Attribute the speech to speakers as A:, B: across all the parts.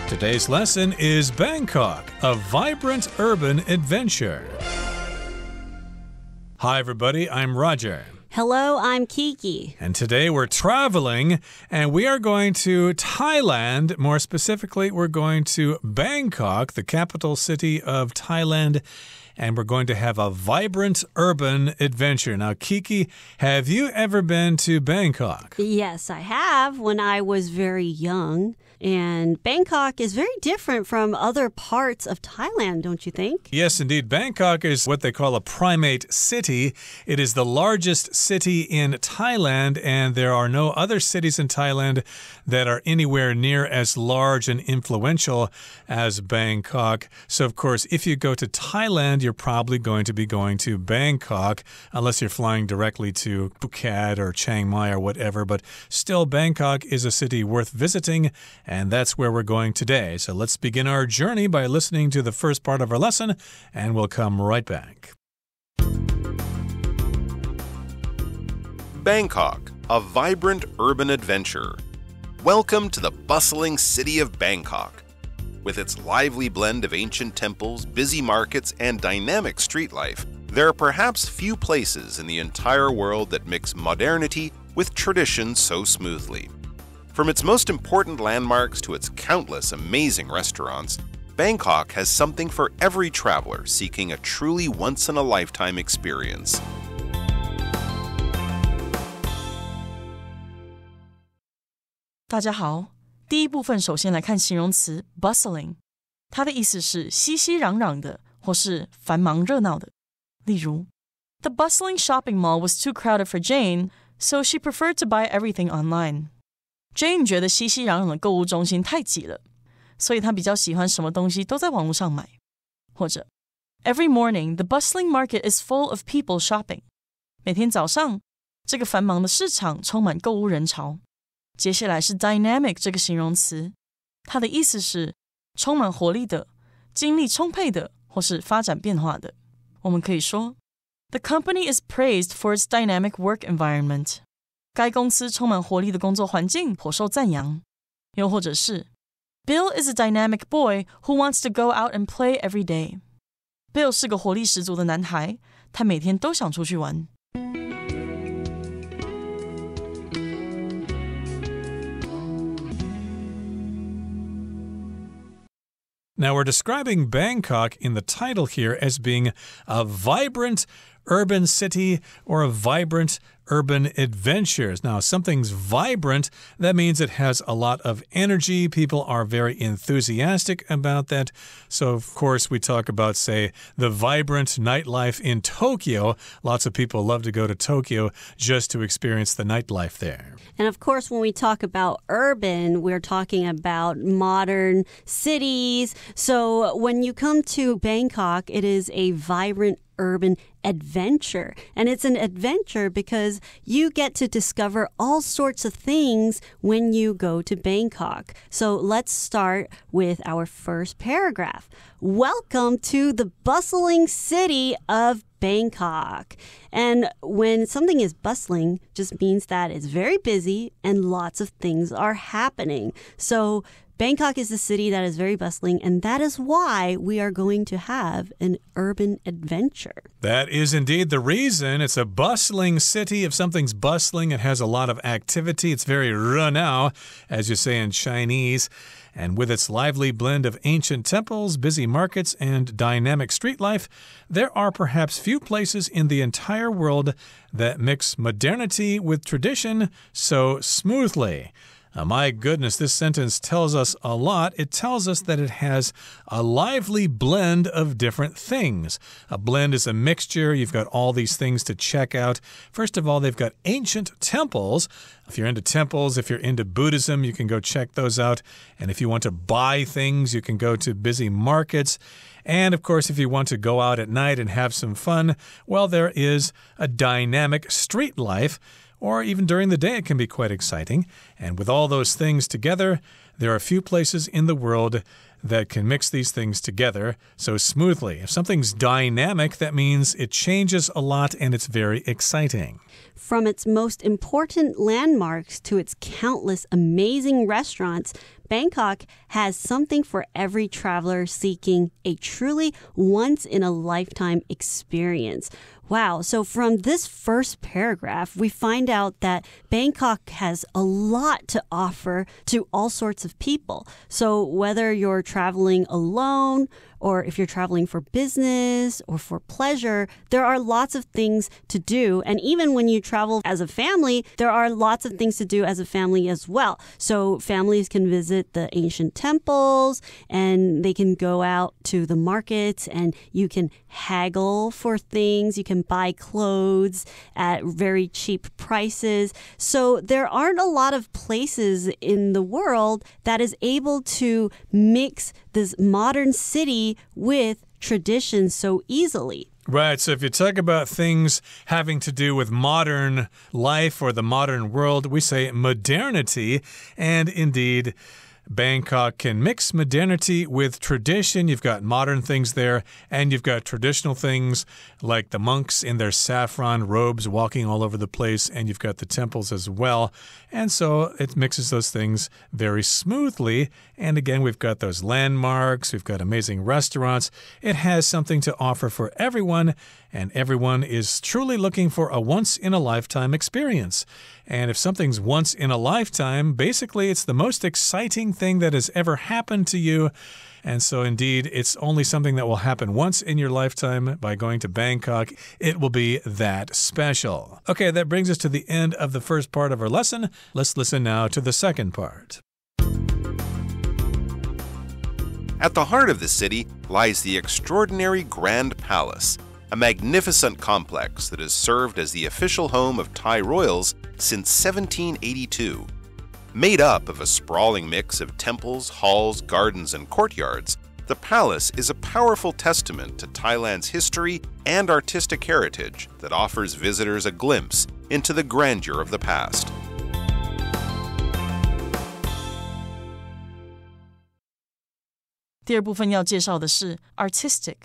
A: Today's lesson is Bangkok, a vibrant urban adventure. Hi, everybody. I'm Roger.
B: Hello, I'm Kiki.
A: And today we're traveling, and we are going to Thailand. More specifically, we're going to Bangkok, the capital city of Thailand, and we're going to have a vibrant urban adventure. Now, Kiki, have you ever been to Bangkok?
B: Yes, I have when I was very young. And Bangkok is very different from other parts of Thailand, don't you think?
A: Yes, indeed. Bangkok is what they call a primate city. It is the largest city in Thailand, and there are no other cities in Thailand that are anywhere near as large and influential as Bangkok. So, of course, if you go to Thailand, you're probably going to be going to Bangkok, unless you're flying directly to Phuket or Chiang Mai or whatever. But still, Bangkok is a city worth visiting, and that's where we're going today. So let's begin our journey by listening to the first part of our lesson, and we'll come right back.
C: Bangkok, a vibrant urban adventure. Welcome to the bustling city of Bangkok. With its lively blend of ancient temples, busy markets, and dynamic street life, there are perhaps few places in the entire world that mix modernity with tradition so smoothly. From its most important landmarks to its countless amazing restaurants, Bangkok has something for every traveler seeking a truly once-in-a-lifetime experience.
D: 大家好，第一部分首先来看形容词 bustling， 它的意思是熙熙攘攘的或是繁忙热闹的。例如 The bustling shopping mall was too crowded for Jane, so she preferred to buy everything online.Jane 觉得熙熙攘攘的购物中心太挤了，所以她比较喜欢什么东西都在网络上买。或者 Every morning, the bustling market is full of people shopping. 每天早上，这个繁忙的市场充满购物人潮。接下来是 dynamic 这个形容词，它的意思是充满活力的、精力充沛的或是发展变化的。我们可以说 The company is praised for its dynamic work environment.该公司充满活力的工作环境颇受赞扬。又或者是 Bill is a dynamic boy who wants to go out and play every day. Bill 是个活力十足的男孩，他每天都想出去玩。
A: Now, we're describing Bangkok in the title here as being a vibrant urban city or a vibrant urban adventures. Now, something's vibrant, that means it has a lot of energy. People are very enthusiastic about that. So, of course, we talk about, say, the vibrant nightlife in Tokyo. Lots of people love to go to Tokyo just to experience the nightlife there.
B: And of course, when we talk about urban, we're talking about modern cities. So when you come to Bangkok, it is a vibrant urban adventure. And it's an adventure because you get to discover all sorts of things when you go to Bangkok. So let's start with our first paragraph. Welcome to the bustling city of Bangkok. And when something is bustling, just means that it's very busy and lots of things are happening. So Bangkok is a city that is very bustling, and that is why we are going to have an urban adventure.
A: That is indeed the reason. It's a bustling city. If something's bustling, it has a lot of activity. It's very renao, as you say in Chinese. And with its lively blend of ancient temples, busy markets, and dynamic street life, there are perhaps few places in the entire world that mix modernity with tradition so smoothly. My goodness, this sentence tells us a lot. It tells us that it has a lively blend of different things. A blend is a mixture. You've got all these things to check out. First of all, they've got ancient temples. If you're into temples, if you're into Buddhism, you can go check those out. And if you want to buy things, you can go to busy markets. And, of course, if you want to go out at night and have some fun, well, there is a dynamic street life. Or even during the day, it can be quite exciting. And with all those things together, there are few places in the world that can mix these things together so smoothly. If something's dynamic, that means it changes a lot and it's very exciting.
B: From its most important landmarks to its countless amazing restaurants, Bangkok has something for every traveler seeking a truly once-in-a-lifetime experience. Wow, so from this first paragraph, we find out that Bangkok has a lot to offer to all sorts of people. So whether you're traveling alone, or if you're traveling for business or for pleasure, there are lots of things to do. And even when you travel as a family, there are lots of things to do as a family as well. So families can visit the ancient temples, and they can go out to the markets, and you can haggle for things. You can buy clothes at very cheap prices. So there aren't a lot of places in the world that is able to mix this modern city with tradition so easily.
A: Right, so if you talk about things having to do with modern life or the modern world, we say modernity, and indeed, Bangkok can mix modernity with tradition. You've got modern things there, and you've got traditional things like the monks in their saffron robes walking all over the place, and you've got the temples as well. And so it mixes those things very smoothly. And again, we've got those landmarks, we've got amazing restaurants. It has something to offer for everyone, and everyone is truly looking for a once-in-a-lifetime experience. And if something's once in a lifetime, basically it's the most exciting thing that has ever happened to you. And so indeed, it's only something that will happen once in your lifetime. By going to Bangkok, it will be that special. Okay, that brings us to the end of the first part of our lesson. Let's listen now to the second part.
C: At the heart of the city lies the extraordinary Grand Palace, a magnificent complex that has served as the official home of Thai royals since 1782. Made up of a sprawling mix of temples, halls, gardens, and courtyards, the palace is a powerful testament to Thailand's history and artistic heritage that offers visitors a glimpse into the grandeur of the past.
D: "第二部分要介绍的是 artistic。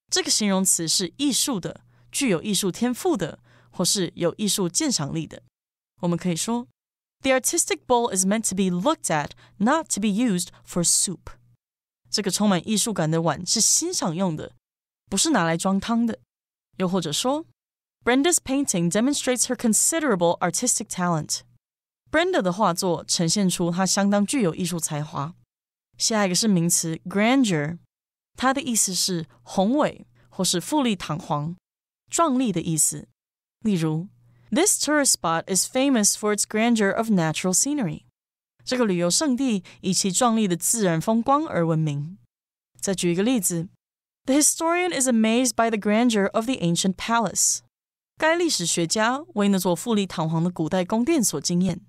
D: 这个形容词是艺术的、具有艺术天赋的，或是有艺术鉴赏力的。我们可以说 The artistic bowl is meant to be looked at, not to be used for soup. 这个充满艺术感的碗是欣赏用的，不是拿来装汤的。又或者说 Brenda's painting demonstrates her considerable artistic talent. Brenda 的画作呈现出她相当具有艺术才华。下一个是名词 grandeur， 它的意思是宏伟或是富丽堂皇、壮丽的意思。例如This tourist spot is famous for its grandeur of natural scenery. 这个旅游胜地以其壮丽的自然风光而闻名。再举一个例子 The historian is amazed by the grandeur of the ancient palace. 该历史学家为那座富丽堂皇的古代宫殿所惊艳。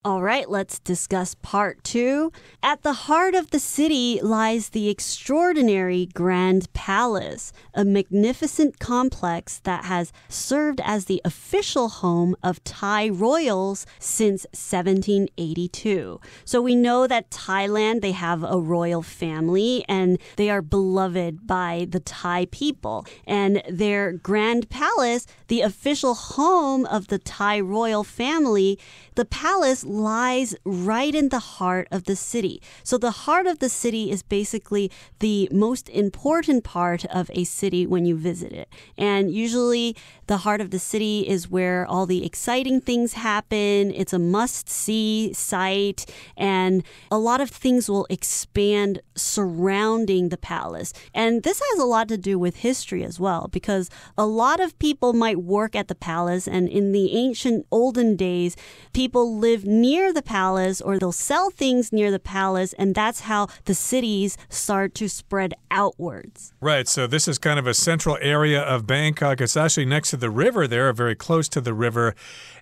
B: All right, let's discuss part 2. At the heart of the city lies the extraordinary Grand Palace, a magnificent complex that has served as the official home of Thai royals since 1782. So we know that Thailand, they have a royal family, and they are beloved by the Thai people. And their Grand Palace, the official home of the Thai royal family, the palace lies right in the heart of the city. So the heart of the city is basically the most important part of a city when you visit it. And usually the heart of the city is where all the exciting things happen. It's a must-see site, and a lot of things will expand surrounding the palace. And this has a lot to do with history as well, because a lot of people might work at the palace, and in the ancient olden days, people live near the palace, or they'll sell things near the palace, and that's how the cities start to spread outwards.
A: Right, so this is kind of a central area of Bangkok. It's actually next to the river there, very close to the river,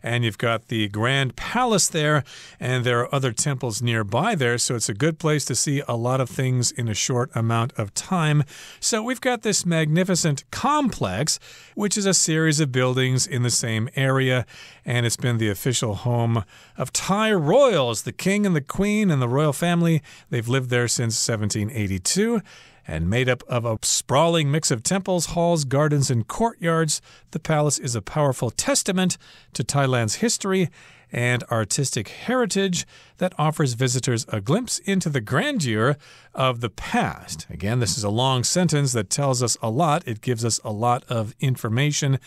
A: and you've got the Grand Palace there, and there are other temples nearby there, so it's a good place to see a lot of things in a short amount of time. So we've got this magnificent complex, which is a series of buildings in the same area, and it's been the official home of Thai royals. The king and the queen and the royal family, they've lived there since 1782. And made up of a sprawling mix of temples, halls, gardens, and courtyards, the palace is a powerful testament to Thailand's history and artistic heritage that offers visitors a glimpse into the grandeur of the past. Again, this is a long sentence that tells us a lot. It gives us a lot of information.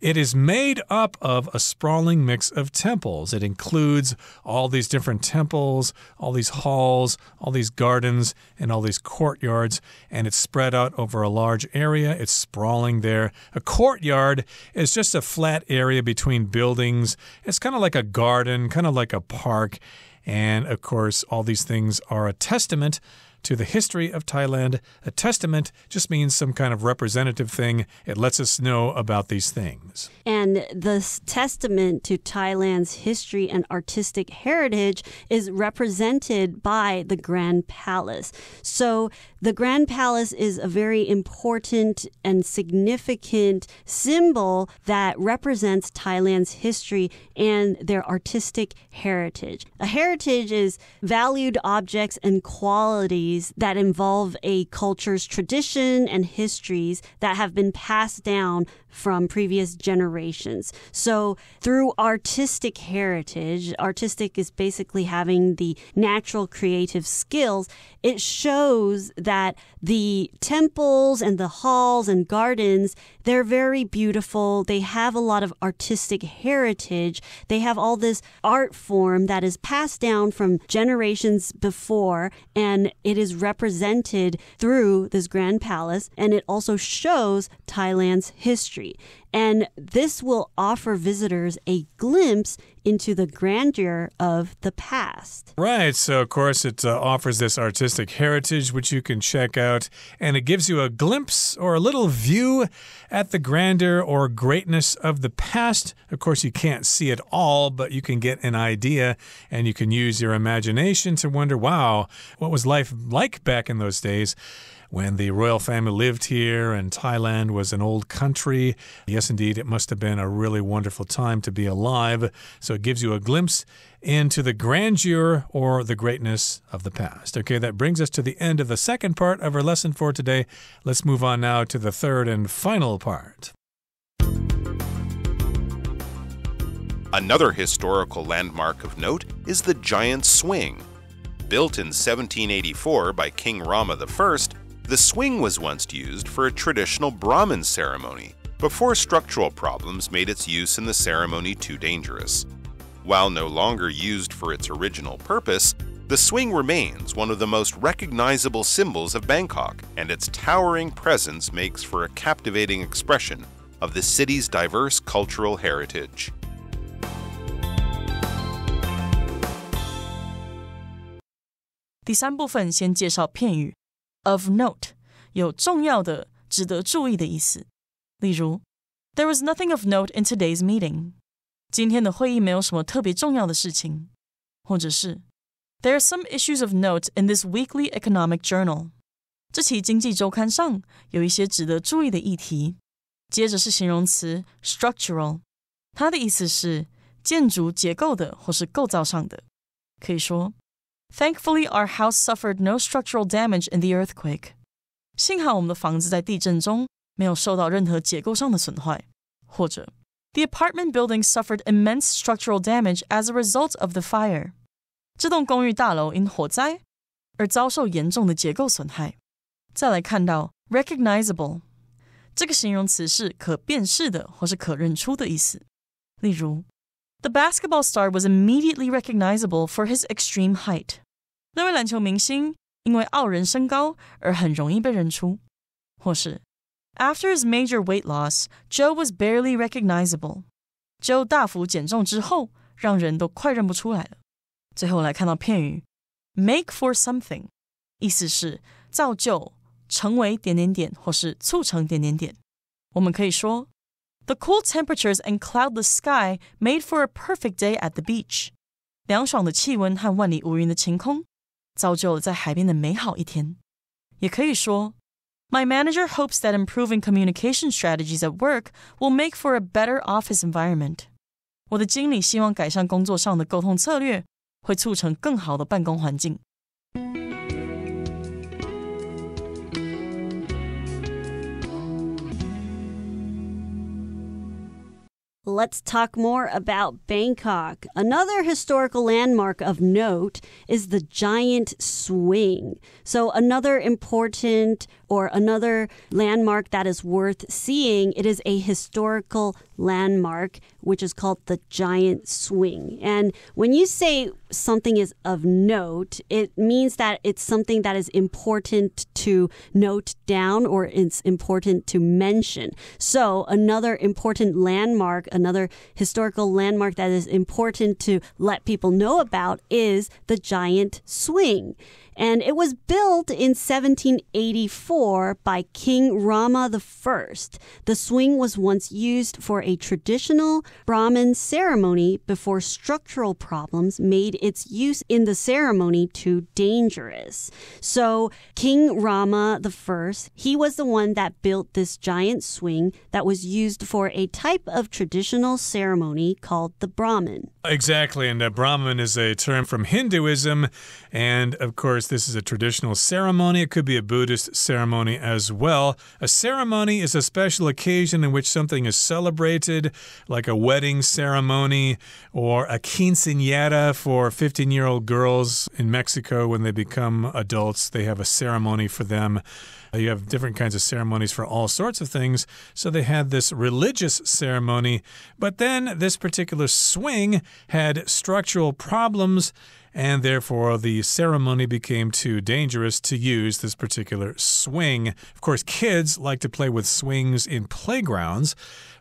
A: It is made up of a sprawling mix of temples. It includes all these different temples, all these halls, all these gardens, and all these courtyards, and it's spread out over a large area. It's sprawling there. A courtyard is just a flat area between buildings. It's kind of like a garden, kind of like a park. And, of course, all these things are a testament to the history of Thailand. A testament just means some kind of representative thing. It lets us know about these things.
B: And this testament to Thailand's history and artistic heritage is represented by the Grand Palace. So the Grand Palace is a very important and significant symbol that represents Thailand's history and their artistic heritage. A heritage is valued objects and qualities that involve a culture's tradition and histories that have been passed down from previous generations. So through artistic heritage, artistic is basically having the natural creative skills. It shows that the temples and the halls and gardens, they're very beautiful. They have a lot of artistic heritage. They have all this art form that is passed down from generations before, and it is represented through this Grand Palace, and it also shows Thailand's history. And this will offer visitors a glimpse into the grandeur of the past.
A: Right. So, of course, it offers this artistic heritage, which you can check out. And it gives you a glimpse or a little view at the grandeur or greatness of the past. Of course, you can't see it all, but you can get an idea. And you can use your imagination to wonder, wow, what was life like back in those days? When the royal family lived here and Thailand was an old country. Yes, indeed, it must have been a really wonderful time to be alive. So it gives you a glimpse into the grandeur or the greatness of the past. Okay, that brings us to the end of the second part of our lesson for today. Let's move on now to the third and final part.
C: Another historical landmark of note is the Giant Swing. Built in 1784 by King Rama I, the swing was once used for a traditional Brahmin ceremony before structural problems made its use in the ceremony too dangerous. While no longer used for its original purpose, the swing remains one of the most recognizable symbols of Bangkok, and its towering presence makes for a captivating expression of the city's diverse cultural heritage.
D: 第三部分先介绍片语 of note， 有重要的、值得注意的意思。例如 There was nothing of note in today's meeting. 今天的会议没有什么特别重要的事情。或者是 There are some issues of note in this weekly economic journal. 这期经济周刊上有一些值得注意的议题。接着是形容词 structural， 它的意思是建筑结构的或是构造上的。可以说Thankfully, our house suffered no structural damage in the earthquake. 幸好我们的房子在地震中没有受到任何结构上的损坏。或者 The apartment building suffered immense structural damage as a result of the fire. 这栋公寓大楼因火灾而遭受严重的结构损害。再来看到 recognizable， 这个形容词是可辨识的或是可认出的意思。例如The basketball star was immediately recognizable for his extreme height. 那位篮球明星因为傲人身高而很容易被认出。或是 After his major weight loss, Joe was barely recognizable. Joe 大幅减重之后，让人都快认不出来了。最后来看到片语 make for something， 意思是造就、成为点点点或是促成点点点。我们可以说The cool temperatures and cloudless sky made for a perfect day at the beach. 凉爽的气温和万里无云的晴空，造就了在海边的美好一天。也可以说 My manager hopes that improving communication strategies at work will make for a better office environment. 我的经理希望改善工作上的沟通策略，会促成更好的办公环境。
B: let's talk more about Bangkok. Another historical landmark of note is the giant swing. So another important or another landmark that is worth seeing, it is a historical landmark which is called the giant swing. And when you say something is of note, it means that it's something that is important to note down or it's important to mention. So another important landmark, another historical landmark that is important to let people know about is the giant swing. And it was built in 1784 by King Rama I. The swing was once used for a traditional Brahmin ceremony before structural problems made its use in the ceremony too dangerous. So King Rama I, he was the one that built this giant swing that was used for a type of traditional ceremony called the Brahmin.
A: Exactly, and Brahmin is a term from Hinduism, and of course this is a traditional ceremony. It could be a Buddhist ceremony as well. A ceremony is a special occasion in which something is celebrated, like a wedding ceremony or a quinceañera for 15-year-old girls in Mexico. When they become adults, they have a ceremony for them. You have different kinds of ceremonies for all sorts of things. So they had this religious ceremony, but then this particular swing had structural problems, and therefore the ceremony became too dangerous to use this particular swing. Of course, kids like to play with swings in playgrounds,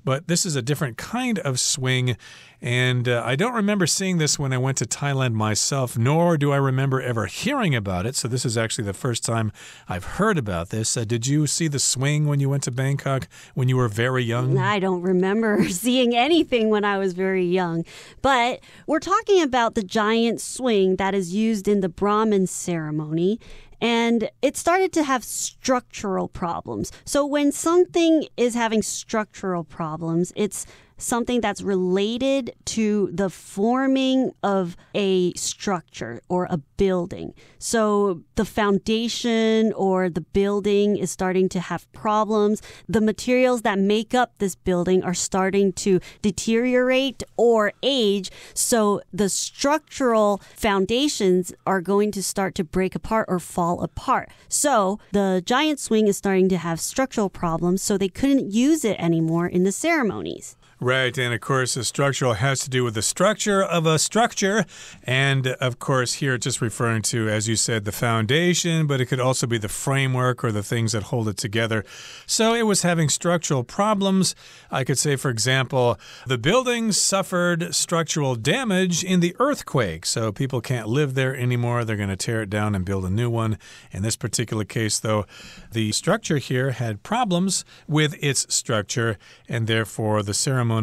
A: but this is a different kind of swing. And I don't remember seeing this when I went to Thailand myself, nor do I remember ever hearing about it. So this is actually the first time I've heard about this. Did you see the swing when you went to Bangkok when you were very young?
B: I don't remember seeing anything when I was very young. But we're talking about the giant swing that is used in the Brahmin ceremony. And it started to have structural problems. So when something is having structural problems, it's something that's related to the forming of a structure or a building. So the foundation or the building is starting to have problems. The materials that make up this building are starting to deteriorate or age. So the structural foundations are going to start to break apart or fall apart. So the giant swing is starting to have structural problems, so they couldn't use it anymore in the ceremonies.
A: Right, and of course, the structural has to do with the structure of a structure. And of course, here it's just referring to, as you said, the foundation, but it could also be the framework or the things that hold it together. So it was having structural problems. I could say, for example, the building suffered structural damage in the earthquake. So people can't live there anymore. They're going to tear it down and build a new one. In this particular case, though, the structure here had problems with its structure, and therefore the ceremony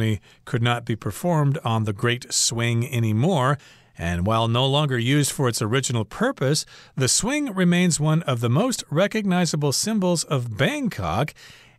A: could not be performed on the Great Swing anymore. And while no longer used for its original purpose, the swing remains one of the most recognizable symbols of Bangkok,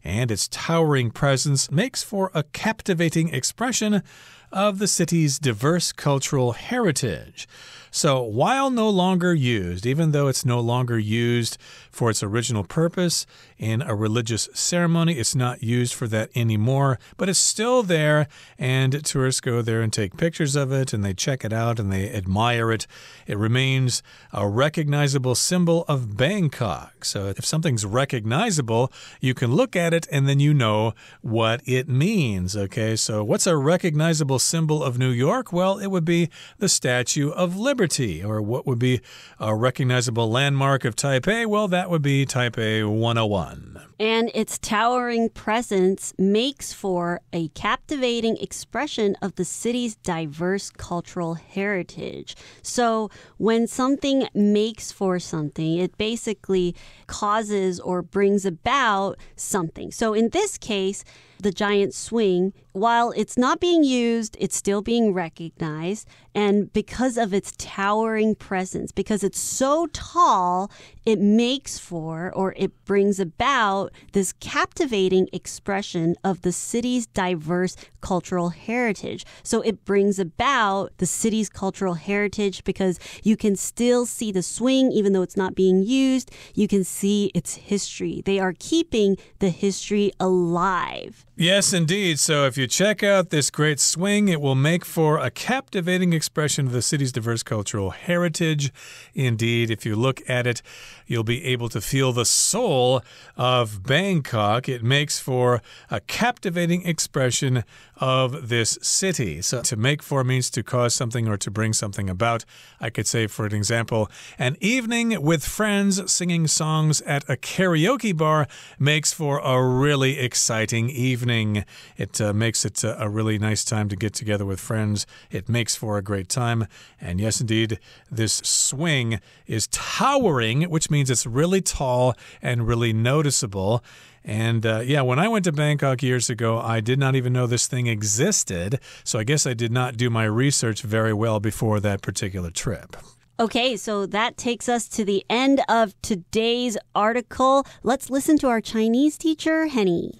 A: and its towering presence makes for a captivating expression of the city's diverse cultural heritage. So while no longer used, even though it's no longer used for its original purpose in a religious ceremony, it's not used for that anymore, but it's still there, and tourists go there and take pictures of it, and they check it out, and they admire it. It remains a recognizable symbol of Bangkok. So if something's recognizable, you can look at it, and then you know what it means, okay? So what's a recognizable symbol of New York? Well, it would be the Statue of Liberty. Or what would be a recognizable landmark of Taipei? Well, that would be Taipei 101.
B: And its towering presence makes for a captivating expression of the city's diverse cultural heritage. So when something makes for something, it basically causes or brings about something. So in this case, the giant swing, while it's not being used, it's still being recognized. And because of its towering presence, because it's so tall, it makes for or it brings about this captivating expression of the city's diverse cultural heritage. So it brings about the city's cultural heritage because you can still see the swing, even though it's not being used. You can see its history. They are keeping the history alive.
A: Yes, indeed. So if you check out this great swing, it will make for a captivating expression of the city's diverse cultural heritage. Indeed, if you look at it, you'll be able to feel the soul of Bangkok. It makes for a captivating expression of this city. So to make for means to cause something or to bring something about. I could say, for an example, an evening with friends singing songs at a karaoke bar makes for a really exciting evening. It makes it a really nice time to get together with friends. It makes for a great time. And yes, indeed, this swing is towering, which means it's really tall and really noticeable. And yeah, when I went to Bangkok years ago, I did not even know this thing existed. So I guess I did not do my research very well before that particular trip.
B: Okay, so that takes us to the end of today's article. Let's listen to our Chinese teacher, Henny.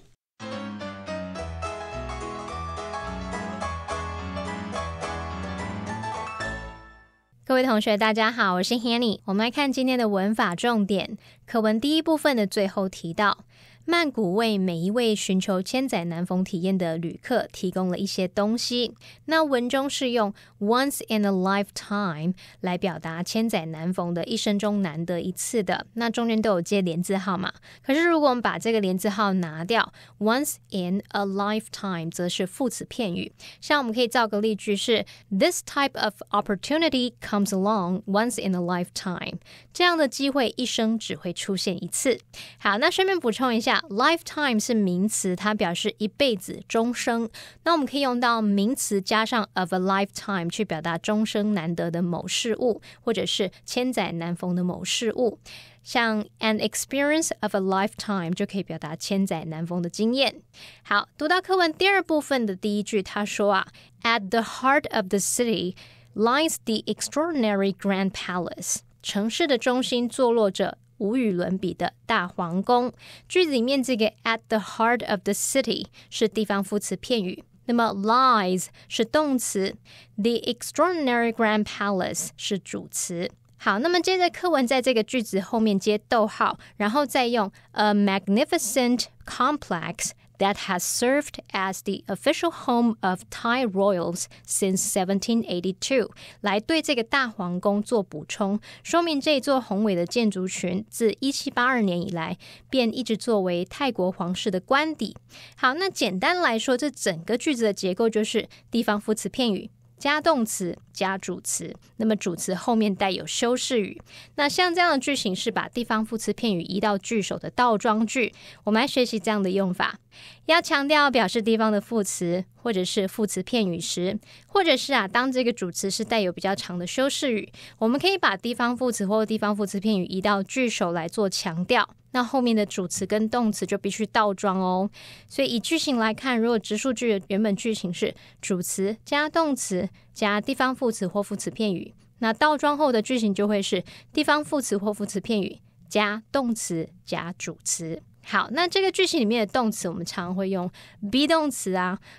E: 各位同学大家好，我是 Hanny。 我们来看今天的文法重点。课文第一部分的最后提到，曼谷为每一位寻求千载难逢体验的旅客提供了一些东西。那文中是用 once in a lifetime 来表达千载难逢的，一生中难得一次的。那中间都有接连字号嘛。可是如果我们把这个连字号拿掉， once in a lifetime 则是副词片语。像我们可以造个例句是 This type of opportunity comes along once in a lifetime。 这样的机会一生只会出现一次。好，那顺便补充一下，Lifetime 是名词，它表示一辈子、终生。那我们可以用到名词加上 of a lifetime 去表达终生难得的某事物，或者是千载难逢的某事物。像 an experience of a lifetime 就可以表达千载难逢的经验。好，读到课文第二部分的第一句，他说啊 At the heart of the city lies the extraordinary Grand Palace。 城市的中心坐落着无与伦比的大皇宫。句子里面这个 at the heart of the city 是地方副词片语，那么 lies 是动词， the extraordinary Grand Palace 是主词。好，那么接着课文在这个句子后面接逗号，然后再用 a magnificent complex that has served as the official home of Thai royals since 1782 来对这个大皇宫做补充，说明这座宏伟的建筑群自1782年以来便一直作为泰国皇室的官邸。好，那简单来说，这整个句子的结构就是地方副词片语加动词加主词，那么主词后面带有修饰语。那像这样的句型是把地方副词片语移到句首的倒装句。我们来学习这样的用法。要强调表示地方的副词或者是副词片语时，或者是当这个主词是带有比较长的修饰语，我们可以把地方副词或地方副词片语移到句首来做强调。那后面的主词跟动词就必须倒装哦。所以以句型来看，如果直述句的原本句型是主词加动词加地方副词或副词片语，那倒装后的句型就会是地方副词或副词片语加动词加主词。好，那这个句型里面的动词我们常会用 be 动词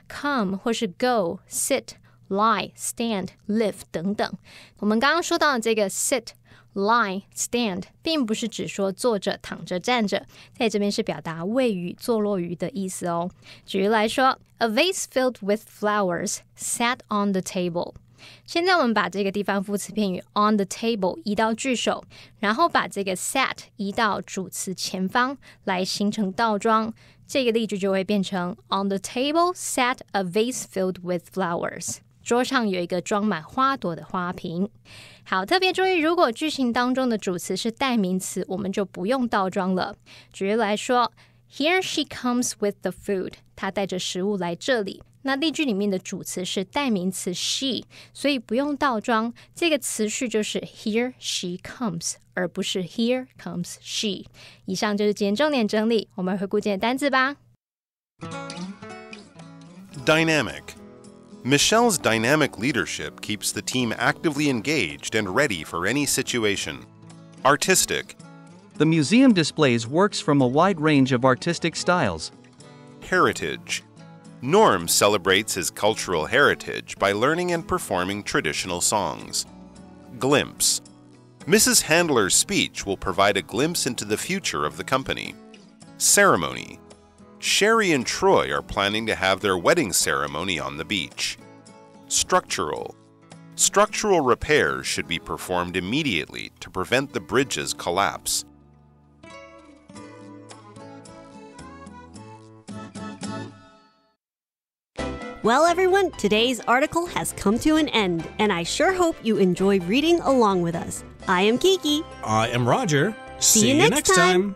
E: come 或是 go sit、lie、stand、live 等等。我们刚刚说到的这个 sit、lie、stand 并不是只说坐着、躺着、站着，在这边是表达位于、坐落于的意思哦。举例来说 A vase filled with flowers sat on the table。 现在我们把这个地方副词片语 on the table 移到句首，然后把这个 sat 移到主词前方来形成倒装。这个例句就会变成 On the table sat a vase filled with flowers。 桌上有一个装满花朵的花瓶。好，特别注意，如果句型当中的主词是代名词，我们就不用倒装了。举例来说 Here she comes with the food。 她带着食物来这里。那例句里面的主词是代名词 she， 所以不用倒装，这个词序就是 here she comes， 而不是 here comes she。 以上就是今天重点整理，我们回顾今天的单字吧。
C: Dynamic. Michelle's dynamic leadership keeps the team actively engaged and ready for any situation. Artistic.
F: The museum displays works from a wide range of artistic styles.
C: Heritage. Norm celebrates his cultural heritage by learning and performing traditional songs. Glimpse. Mrs. Handler's speech will provide a glimpse into the future of the company. Ceremony. Sherry and Troy are planning to have their wedding ceremony on the beach. Structural. Structural repairs should be performed immediately to prevent the bridge's collapse.
B: Well, everyone, today's article has come to an end, and I sure hope you enjoy reading along with us. I am Kiki.
A: I am Roger.
B: See you next time.